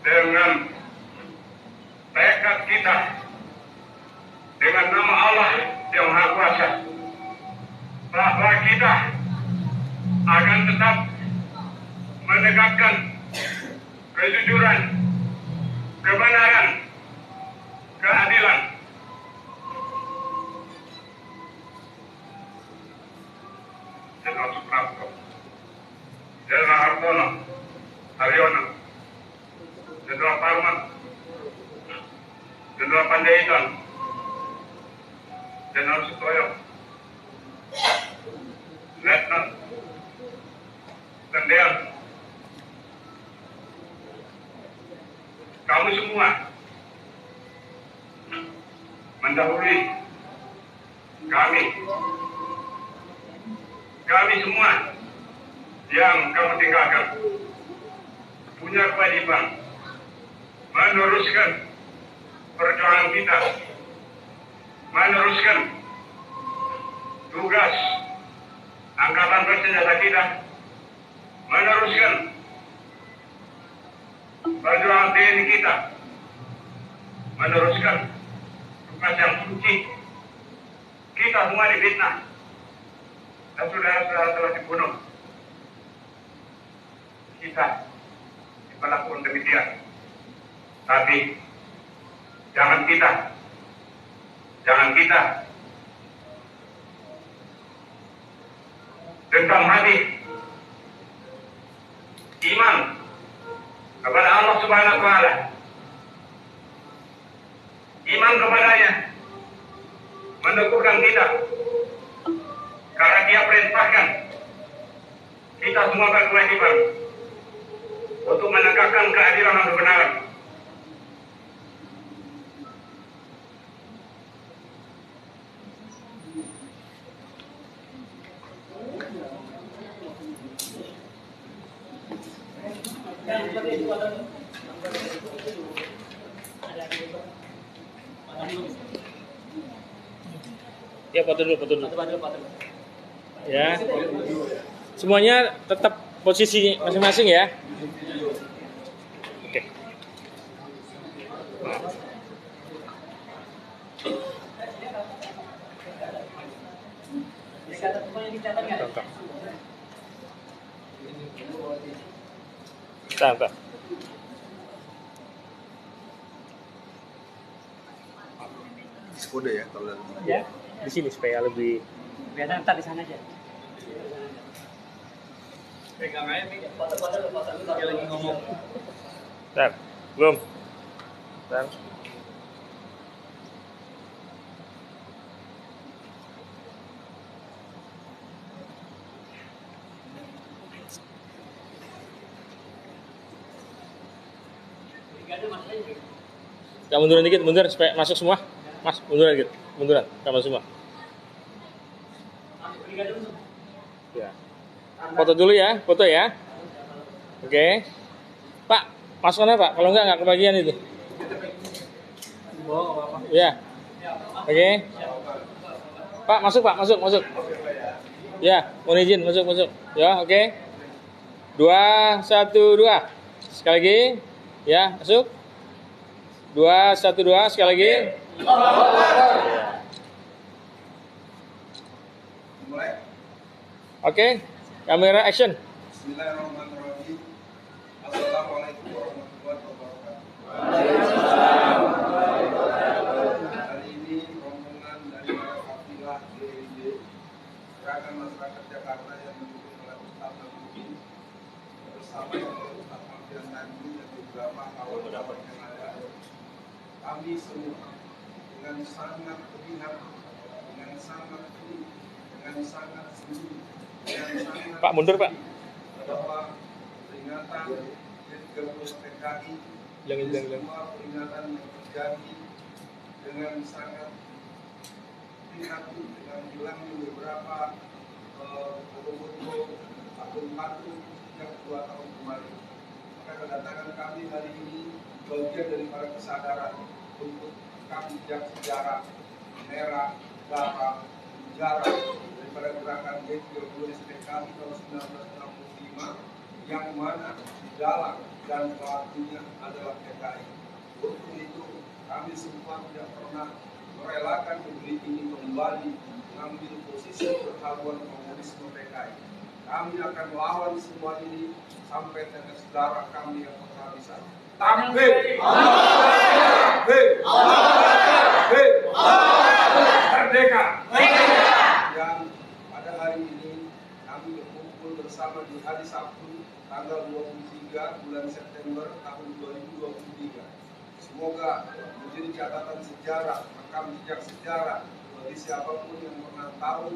dengan tekad kita dengan nama Allah yang Maha Kuasa bahwa kita akan tetap menegakkan kejujuran, kebenaran, keadilan. Jenderal Suprapto, Jenderal Hartono, Haryono, Jenderal Parman, Jenderal Panjaitan, Jenderal Sutoyo, Letnan, Tendean, kamu semua mendahului kami semua yang kamu tinggalkan punya kewajiban meneruskan perjuangan kita, meneruskan tugas angkatan bersenjata kita, meneruskan perjuangan TNI kita, meneruskan tugas yang suci. Kita semua difitnah dan saudara-saudara telah dibunuh. Kita diperlakukan demikian. Tapi jangan kita dendam hati iman kepada Allah Subhanahu wa Ta'ala, iman kepadanya meneguhkan kita, karena Dia perintahkan kita semua berkewajiban untuk menegakkan keadilan dan kebenaran. Ya, foto dulu. Ya. Semuanya tetap posisi masing-masing ya. Oke. Bentar. Kode ya kalau Ya. Di sini supaya lebih Biar ntar di sana aja. Pegang aja nih, foto-foto dia lagi ngomong. Bentar. Belum. Bentar. Ya, munduran dikit, mundur supaya masuk semua. Mas, munduran dikit. Munduran, sama semua. Ya. Foto dulu ya, foto ya. Oke. Pak, masukkan Pak. Kalau nggak kebagian itu. Ya. Oke. Pak, masuk. Ya, mohon izin masuk. Ya, oke. 2, 1, 2. Sekali lagi. Ya, masuk. 2, 1, 2. Sekali lagi. mulai. Oke. Kamera action. Bismillahirrahmanirrahim. Assalamualaikum warahmatullahi wabarakatuh. Hari ini rombongan dari kafilah GID Gerakan Masyarakat Jakarta yang didukung oleh Ustaz Nabi bersama Ustaz Alfian Tanjung dan beberapa kawan-kawan yang ada. Kami semua dengan sangat berpihak, dengan sangat peduli, dengan sangat sedih, Pak, mundur Pak. bahwa peringatan G30 PKI semua peringatan yang terjadi dengan sangat prihatin dengan hilangnya beberapa foto-foto akun patung sejak 2 tahun kemarin. Maka kedatangan kami hari ini bagian daripada kesadaran untuk rekam jejak sejarah merah, darah, sejarah daripada gerakan G30 SPKI tahun 1965 yang mana di dalam dan pelakunya adalah PKI. Untuk itu kami semua tidak pernah merelakan negeri ini kembali mengambil posisi perhaluan komunisme PKI. Kami akan melawan semua ini sampai tetes darah kami yang penghabisan. Takbir! Takbir! Merdeka! Yang pada hari ini kami berkumpul bersama di hari Sabtu tanggal 23 bulan September tahun 2023. Semoga menjadi catatan sejarah, rekam jejak sejarah bagi siapapun yang pernah tahu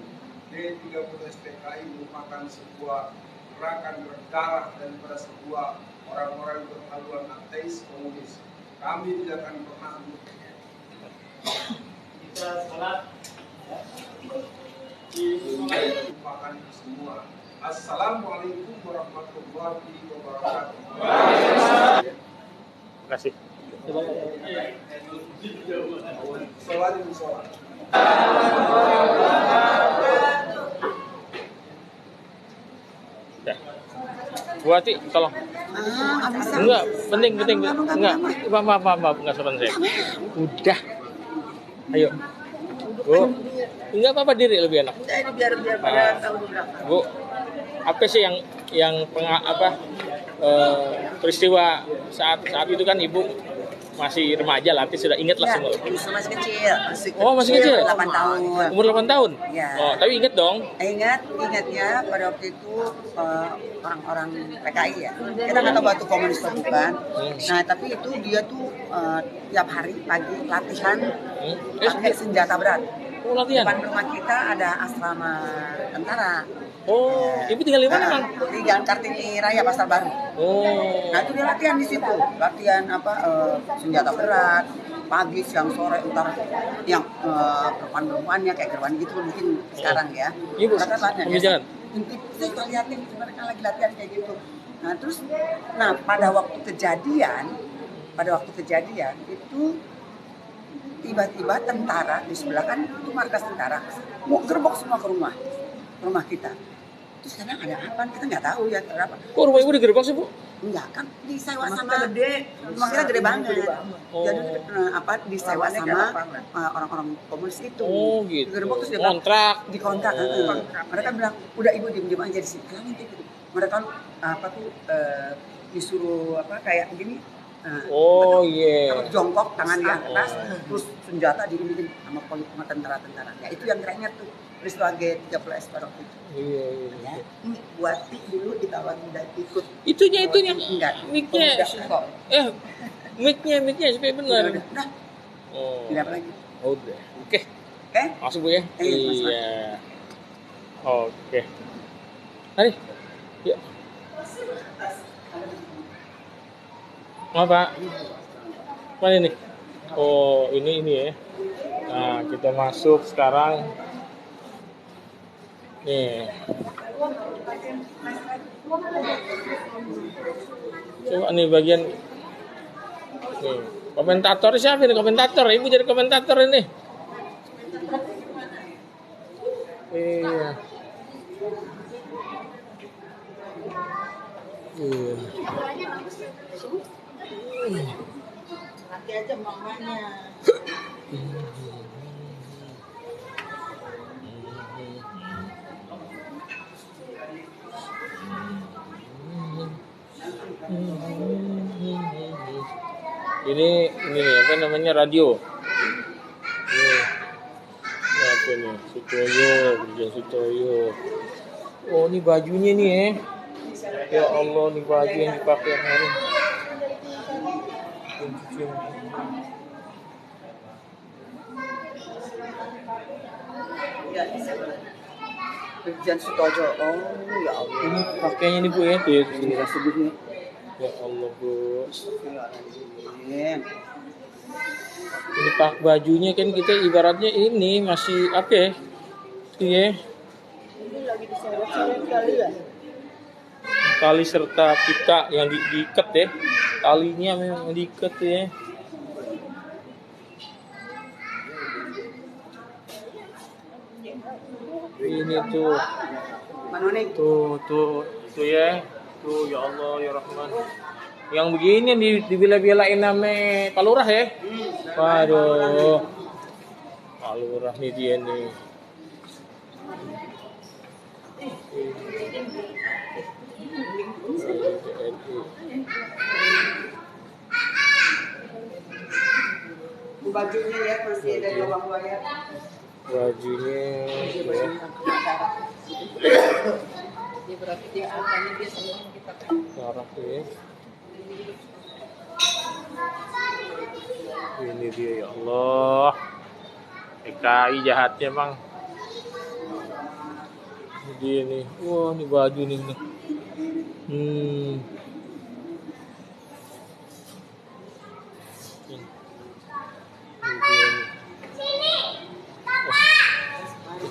G30 SPKI merupakan sebuah gerakan berdarah daripada sebuah orang-orang berhaluan ateis komunis. Kami tidak akan pernah kita salat lupakan itu semua. Assalamualaikum warahmatullahi wabarakatuh. Terima kasih. Sholat di musola. Bu Ati, tolong. Enggak, penting. Enggak, maaf, enggak sopan saya. Udah. Ayo. Bu. Enggak apa-apa, diri lebih enak. Ini biar pada tahu di belakang. Bu, apa sih yang peristiwa saat itu kan Ibu masih remaja lah, sudah ingat lah semua. Masih kecil. Masih kecil. 8 tahun. Umur 8 tahun? Ya. Oh, tapi ingat dong. Ingatnya pada waktu itu orang-orang PKI ya. Kita nggak tahu batu komunis atau bukan. Nah, tapi itu dia tuh tiap hari pagi latihan pakai senjata berat. Oh, latihan. Depan rumah kita ada asrama tentara. Oh, Ibu tinggal di mana, Bang? Di Jalan Kartini Raya Pasar Baru. Oh. Nah, itu dia latihan di situ. Latihan senjata berat, pagi, siang, sore, entar yang perempuan-perempuannya kayak gerwan gitu mungkin sekarang ya. Ibu, latihan ya. Jalan. Saya suka liatin mereka lagi latihan kayak gitu. Nah, terus pada waktu kejadian itu tiba-tiba tentara di sebelah kan itu markas tentara mau gerbok semua ke rumah kita. Terus kadang ada apa kita nggak tahu ya kenapa. Kok rumah Ibu digerebek sih, Bu? Enggak, kan disewa sama rumah kita gede banget. Jadi disewa sama orang-orang komunis itu. Oh, gitu. Digerebek terus dia dikontrak. Mereka bilang udah Ibu diem aja di sini. Mereka disuruh kayak begini. Jongkok tangan di atas, terus senjata diiringin sama tentara-tentara. Ya itu yang keren tuh peristiwa G30S pada waktu itu. Iya. Ya, ini buat dulu ditawarin udah ikut. Itunya enggak. Mic-nya. Mic-nya supaya benar. Udah. Oh. Tidak apa lagi. Udah. Oke. Masuk Bu ya. Iya. Oke. Mari. Yuk. Pak? Mana ini? Oh, ini ya. Nah, kita masuk sekarang. Nih. Coba nih bagian. Nih, komentator siapa ini? Komentator, Ibu jadi komentator ini. Iya. Nanti aja mamanya. Ini nih apa namanya radio. Ini apa nih? Sutoyo. Oh, ini bajunya nih ya. Ya Allah, ini baju yang dipakai hari. Brigjen Sutojo. Oh, ya Allah. Ini pakainya nih Bu ya, tuh ya. Ini sebutnya. Ya Allah, Bu. Astagfirullahaladzim. Ini pak bajunya kan kita ibaratnya ini masih apa ya? Iya. Ini lagi diseret-seret kali ya. Tali serta pita yang diikat ya. Talinya memang diikat ya. Ini tuh. Mana nih? Tuh ya. Tuh ya Allah ya Rahman. Yang begini dibela-belain namanya Pak Lurah ya. Waduh. Pak Lurah nih dia nih. Bajunya ya masih ada di bawah wayar. Bajunya ya. Dia berarti dia angkanya dia senang kita kan. Saraf ya. Ini dia ya Allah. PKI jahatnya Bang. Ini dia nih. Wah, ini baju nih.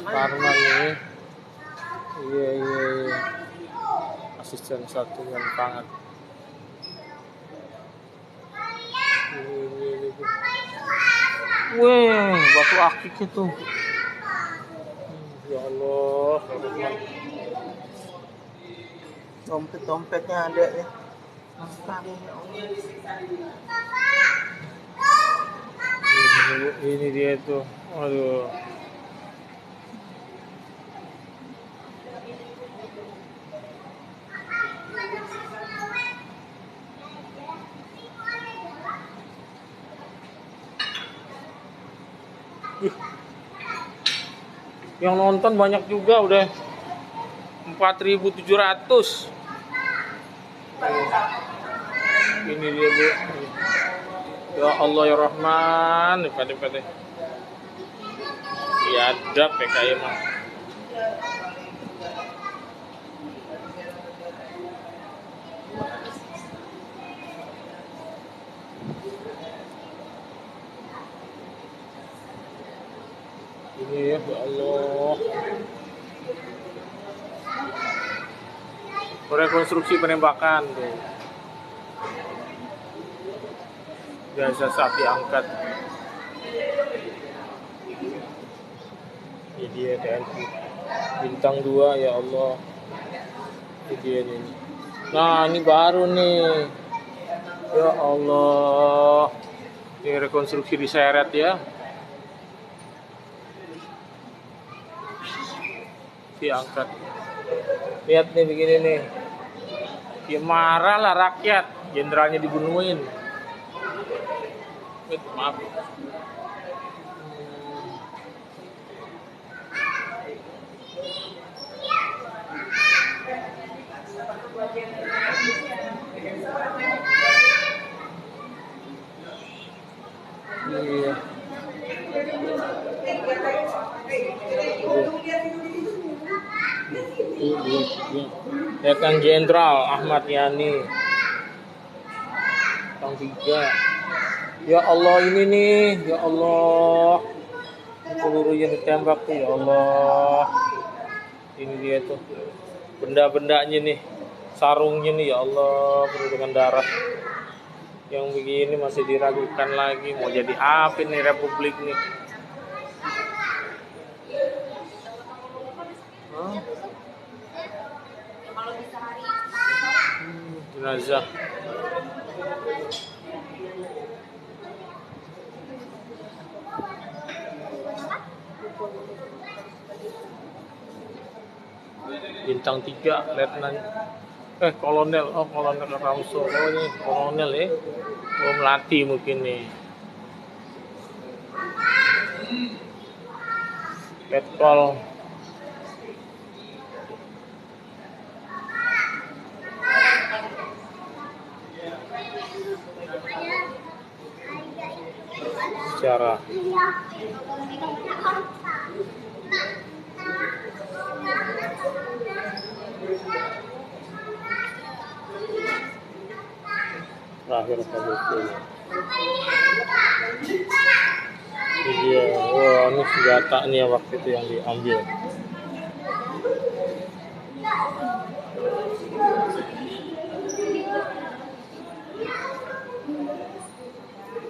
Parman nih. Iya. asisten satu yang tangan. Ini. Weh, batu akik itu. Ya Allah, Dompet-dompetnya ada ya. Ini dia tuh. Aduh. Yang nonton banyak juga, udah 4.700. Ini dia, Bu. Ya Allah ya Rahman, pada biadab PKI mah. Ini ya Allah. Rekonstruksi penembakan tuh. Biasa saat diangkat. Ini dia TNI bintang 2 ya Allah. Ini dia nih. Nah ini baru nih. Ya Allah. Ini rekonstruksi diseret ya. Diangkat. Lihat nih begini nih. Ya marah lah rakyat. Jenderalnya dibunuhin. Maaf. Iya. Letnan Jenderal Ahmad Yani Bintang 3. Ya Allah ini nih, ya Allah. Peluru yang ditembak tuh, ya Allah. Ini dia tuh. Benda-bendanya nih. Sarungnya nih, ya Allah, penuh dengan darah. Yang begini masih diragukan lagi, mau jadi apa nih Republik nih? Jenazah. Bintang 3 Letnan Kolonel, Kolonel Ramso. Oh ini Kolonel ya. Oh melati mungkin nih. Letkol. Secara terakhir kali ini dia. Wah ini senjata nih waktu itu yang diambil.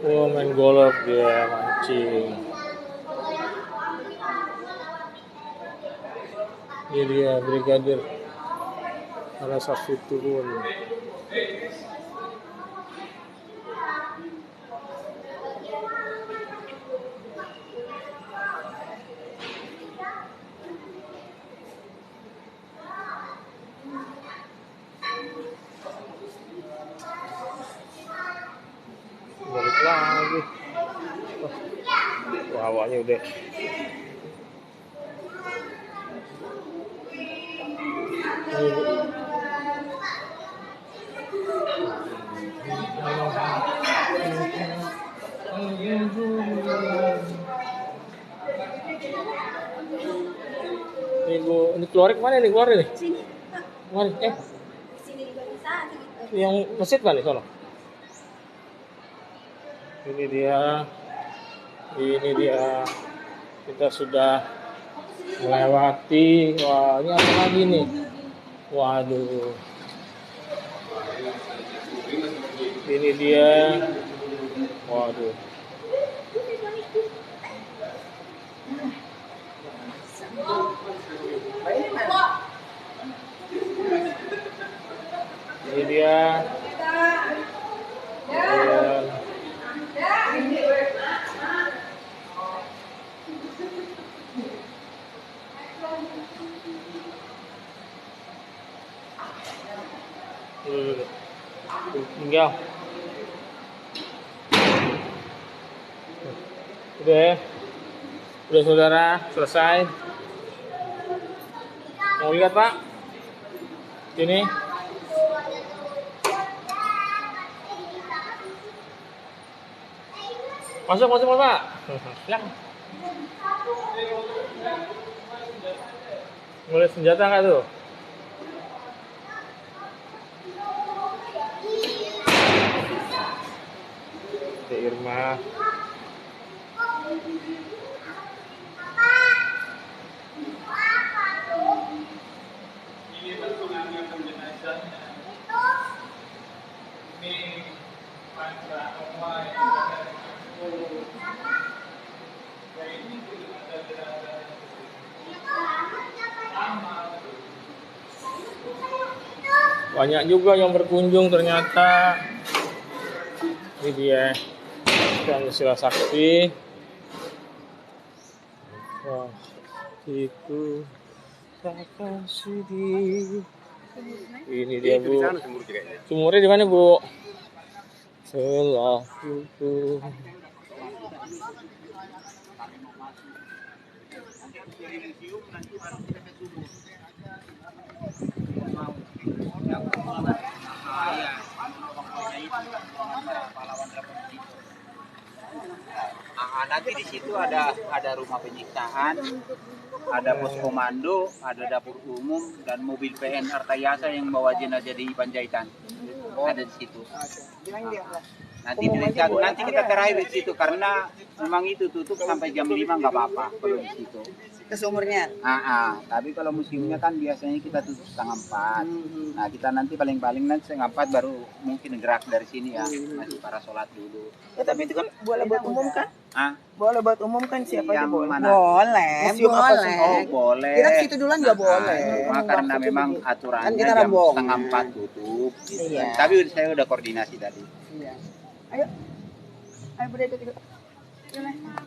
Oh main golf dia mancing. Ini dia brigadir ada satu turun. Balik lagi. Wah, awalnya udah ini keluar kemana nih? Keluar nih? Sini. Kemana? Sini juga bisa gitu. Yang masjid mana sono? Ini dia. Kita sudah melewati. Wah, ini apa lagi nih? Waduh. Ini dia. Waduh. Ini dia. Tinggal. Udah saudara, selesai. Mau lihat Pak? Ini. Masuk Pak. Silakan. Mulai senjata nggak tuh? Irma. Banyak juga yang berkunjung ternyata. Ini dia yang sila sakti. Wah, itu takkan sedih. Ini dia Bu. Sumurnya di mana Bu? Selaku. Nanti di situ ada rumah penyiksaan, ada pos komando, ada dapur umum dan mobil PN Artayasa yang bawa jenazah di Panjaitan. Ada di situ. Nanti kita terakhir di situ karena memang itu tutup sampai jam 5 nggak apa-apa kalau di situ. Ke sumurnya. Tapi kalau museumnya kan biasanya kita tutup 3:30. Nah kita nanti paling-paling nanti 3:30 baru mungkin gerak dari sini ya, masih para sholat dulu. Ya tapi itu kan boleh buat umum kan? Boleh buat umum kan siapa aja boleh? Mana? Boleh, Museum apa sih? boleh. Boleh. Kira situ duluan nggak boleh. Cuma karena memang aturannya Kan kita jam rembong. 3:30 tutup. Iya. Tapi saya udah koordinasi tadi. Iya. Ayo berdua ikut.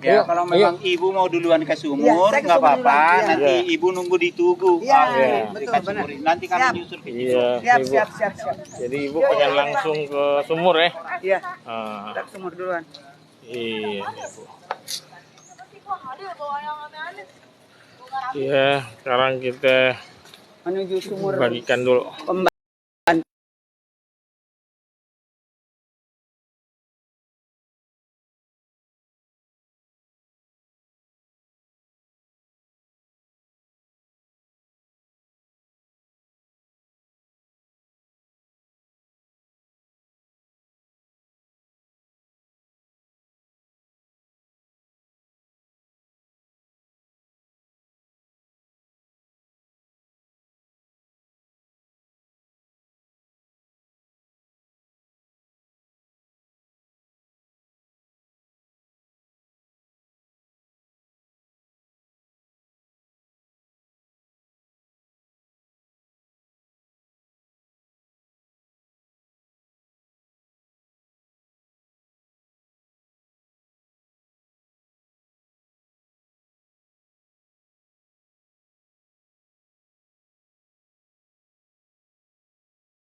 Ya kalau memang ibu mau duluan ke sumur Iya, saya ke nggak sumur apa-apa. duluan. Nanti ibu nunggu di tugu. Iya, Betul, betul, benar. Nanti kami Siap. nyusul ke situ. Iya, Ibu. Siap. Jadi Ibu pengen langsung ke sumur ya? Iya. Ah, Kita ke sumur duluan. iya, Bu. Iya, sekarang kita Menuju sumur. bagikan dulu.